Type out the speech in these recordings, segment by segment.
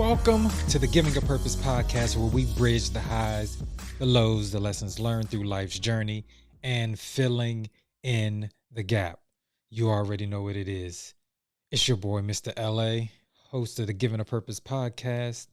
Welcome to the Giving a Purpose podcast, where we bridge the highs, the lows, the lessons learned through life's journey, and filling in the gap. You already know what it is. It's your boy, Mr. LA, host of the Giving a Purpose podcast,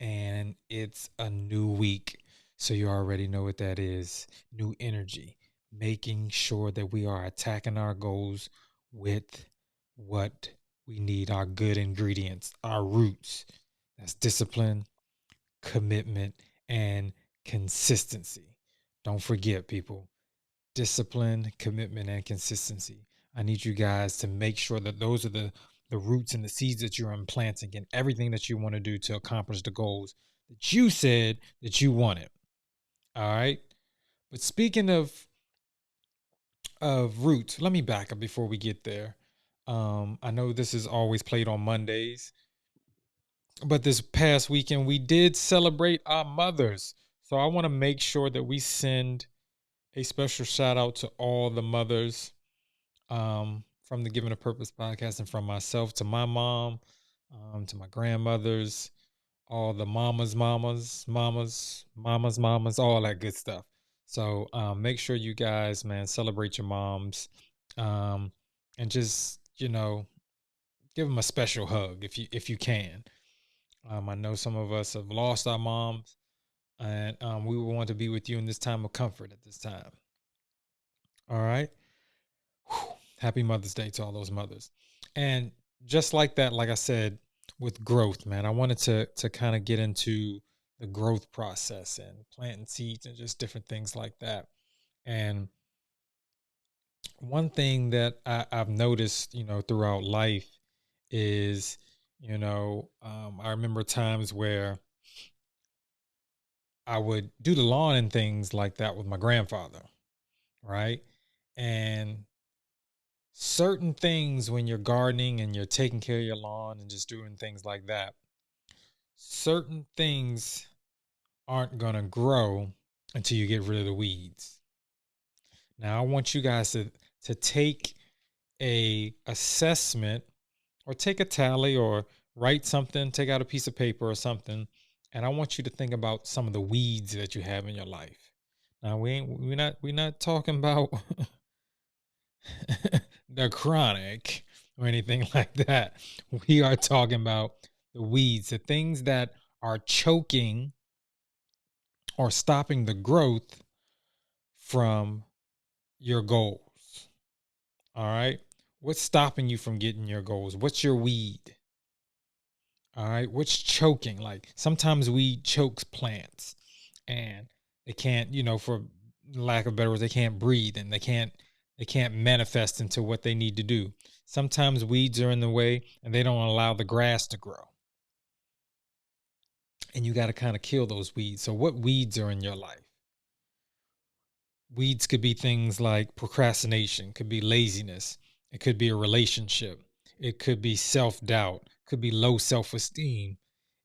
and it's a new week. So you already know what that is. New energy, making sure that we are attacking our goals with what we need, our good ingredients, our roots. That's discipline, commitment, and consistency. Don't forget, people, discipline, commitment, and consistency. I need you guys to make sure that those are the roots and the seeds that you're implanting in everything that you want to do to accomplish the goals that you said that you wanted. All right. But speaking of roots, let me back up before we get there. I know this is always played on Mondays, but this past weekend we did celebrate our mothers. So I want to make sure that we send a special shout out to all the mothers from the Giving a Purpose podcast, and from myself to my mom, to my grandmothers, all the mamas, all that good stuff. So make sure you guys, man, celebrate your moms, and just, give them a special hug if you can. I know some of us have lost our moms, and we would want to be with you in this time of comfort at this time. All right. Whew. Happy Mother's Day to all those mothers. And just like that, like I said, with growth, man, I wanted to kind of get into the growth process and planting seeds and just different things like that. And one thing that I've noticed, throughout life is, I remember times where I would do the lawn and things like that with my grandfather, right? And certain things, when you're gardening and you're taking care of your lawn and just doing things like that, certain things aren't going to grow until you get rid of the weeds. Now, I want you guys to take a assessment, or take a tally, or write something, take out a piece of paper or something, and I want you to think about some of the weeds that you have in your life. Now, we're not talking about the chronic or anything like that. We are talking about the weeds, the things that are choking or stopping the growth from your goals. All right. What's stopping you from getting your goals? What's your weed? All right. What's choking? Like, sometimes weed chokes plants, and they can't, for lack of better words, they can't breathe, and they can't manifest into what they need to do. Sometimes weeds are in the way and they don't allow the grass to grow. And you got to kind of kill those weeds. So what weeds are in your life? Weeds could be things like procrastination, could be laziness. It could be a relationship. It could be self-doubt, could be low self-esteem.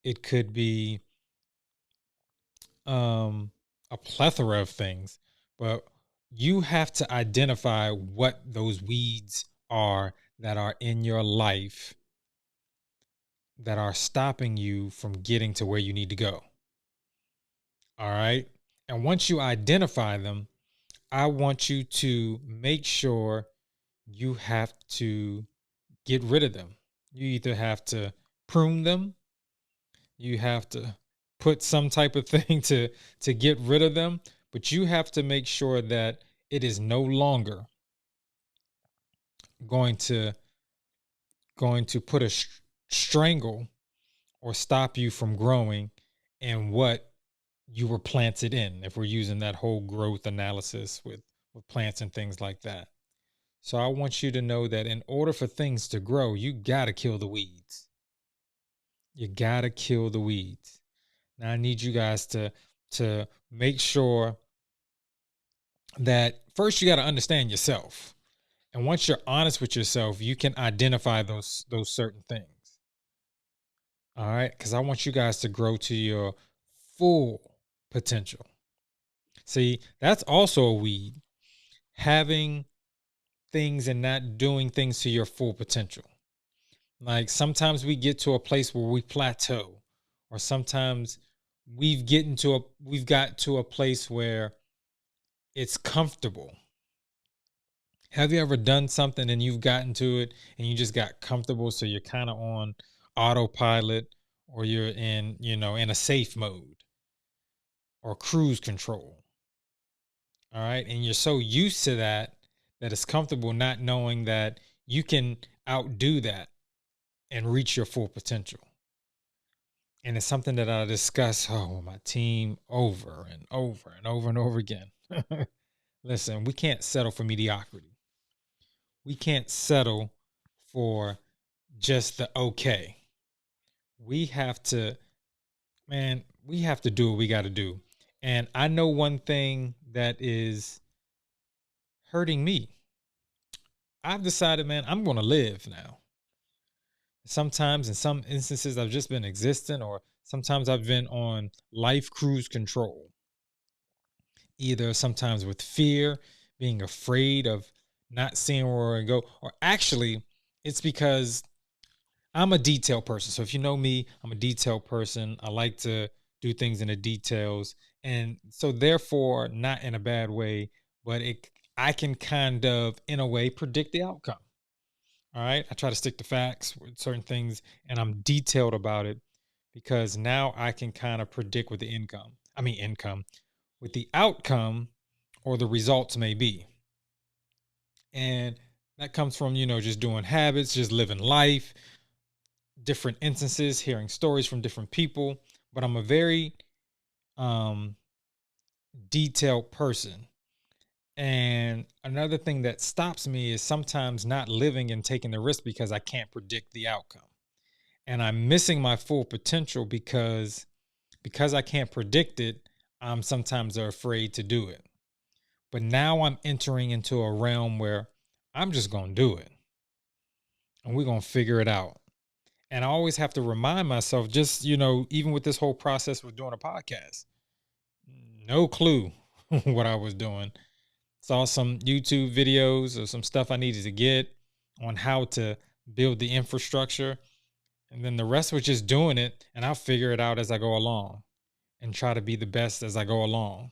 It could be a plethora of things, but you have to identify what those weeds are that are in your life that are stopping you from getting to where you need to go. All right. And once you identify them, I want you to make sure you have to get rid of them. You either have to prune them, you have to put some type of thing to get rid of them, but you have to make sure that it is no longer going to put a strangle or stop you from growing in what you were planted in, if we're using that whole growth analysis with plants and things like that. So I want you to know that in order for things to grow, you got to kill the weeds. You got to kill the weeds. Now I need you guys to make sure that first you got to understand yourself. And once you're honest with yourself, you can identify those certain things. All right? Cuz I want you guys to grow to your full potential. See, that's also a weed. Having things and not doing things to your full potential. Like, sometimes we get to a place where we plateau, or sometimes we've got to a place where it's comfortable. Have you ever done something and you've gotten to it and you just got comfortable, so you're kind of on autopilot, or you're in, in a safe mode or cruise control. All right. And you're so used to that that it's comfortable, not knowing that you can outdo that and reach your full potential. And it's something that I discuss with my team over and over and over and over again. Listen, we can't settle for mediocrity. We can't settle for just the okay. We have to, man, we have to do what we got to do. And I know one thing that is hurting me. I've decided, man, I'm going to live now. Sometimes, in some instances, I've just been existing, or sometimes I've been on life cruise control. Either sometimes with fear, being afraid of not seeing where I go, or actually, it's because I'm a detail person. So if you know me, I'm a detail person. I like to do things in the details. And so therefore, not in a bad way, but I can kind of, in a way, predict the outcome. All right. I try to stick to facts with certain things, and I'm detailed about it because now I can kind of predict what the income, what the outcome or the results may be. And that comes from, just doing habits, just living life, different instances, hearing stories from different people. But I'm a very detailed person. And another thing that stops me is sometimes not living and taking the risk because I can't predict the outcome. And I'm missing my full potential because I can't predict it. I'm sometimes afraid to do it. But now I'm entering into a realm where I'm just going to do it, and we're going to figure it out. And I always have to remind myself, just, even with this whole process of doing a podcast, no clue what I was doing. Saw some YouTube videos or some stuff I needed to get on how to build the infrastructure. And then the rest was just doing it, and I'll figure it out as I go along and try to be the best as I go along.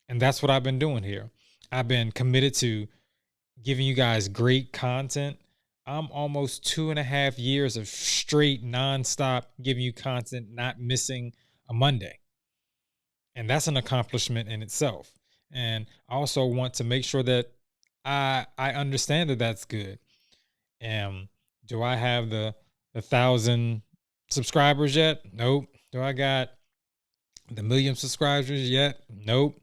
And that's what I've been doing here. I've been committed to giving you guys great content. I'm almost 2.5 years of straight nonstop giving you content, not missing a Monday. And that's an accomplishment in itself. And I also want to make sure that I understand that that's good. Do I have the 1,000 subscribers yet? Nope. Do I got the 1,000,000 subscribers yet? Nope.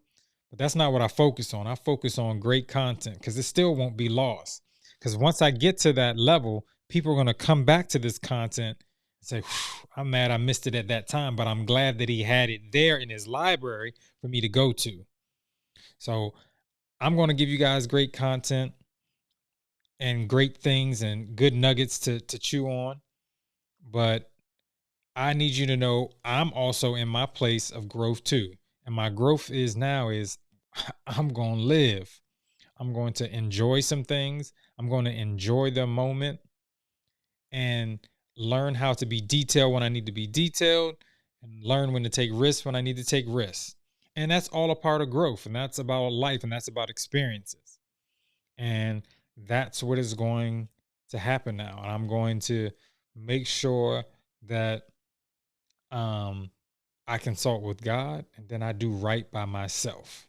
But that's not what I focus on. I focus on great content because it still won't be lost. Because once I get to that level, people are going to come back to this content and say, I'm mad I missed it at that time, but I'm glad that he had it there in his library for me to go to. So I'm going to give you guys great content and great things and good nuggets to chew on. But I need you to know I'm also in my place of growth too. And my growth is I'm going to live. I'm going to enjoy some things. I'm going to enjoy the moment and learn how to be detailed when I need to be detailed, and learn when to take risks when I need to take risks. And that's all a part of growth. And that's about life. And that's about experiences. And that's what is going to happen now. And I'm going to make sure that I consult with God, and then I do right by myself.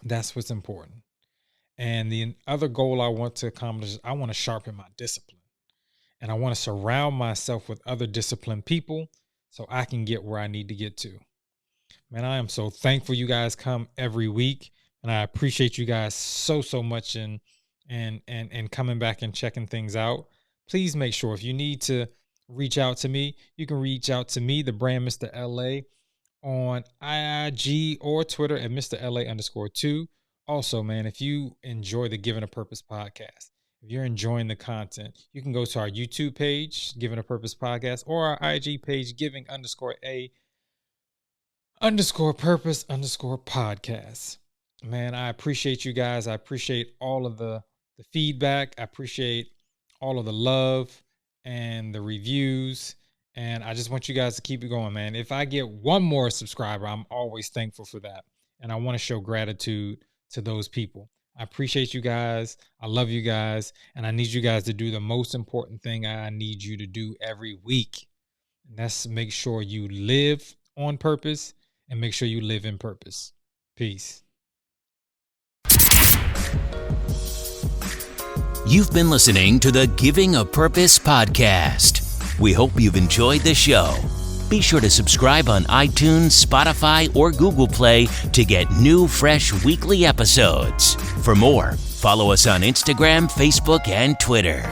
That's what's important. And the other goal I want to accomplish is I want to sharpen my discipline, and I want to surround myself with other disciplined people so I can get where I need to get to. Man, I am so thankful you guys come every week, and I appreciate you guys so much and coming back and checking things out. Please make sure, if you need to reach out to me, you can reach out to me, the brand Mr. LA, on IG or Twitter at Mr. LA_2. Also, man, if you enjoy the Given a Purpose podcast, if you're enjoying the content, you can go to our YouTube page, Given a Purpose podcast, or our IG page, Giving_a_purpose_podcast. Man, I appreciate you guys. I appreciate all of the feedback. I appreciate all of the love and the reviews And I just want you guys to keep it going, man. If I get one more subscriber, I'm always thankful for that. And I want to show gratitude to those people. I appreciate you guys. I love you guys. And I need you guys to do the most important thing I need you to do every week. And that's make sure you live on purpose and make sure you live in purpose. Peace. You've been listening to the Giving a Purpose podcast. We hope you've enjoyed the show. Be sure to subscribe on iTunes, Spotify, or Google Play to get new, fresh weekly episodes. For more, follow us on Instagram, Facebook, and Twitter.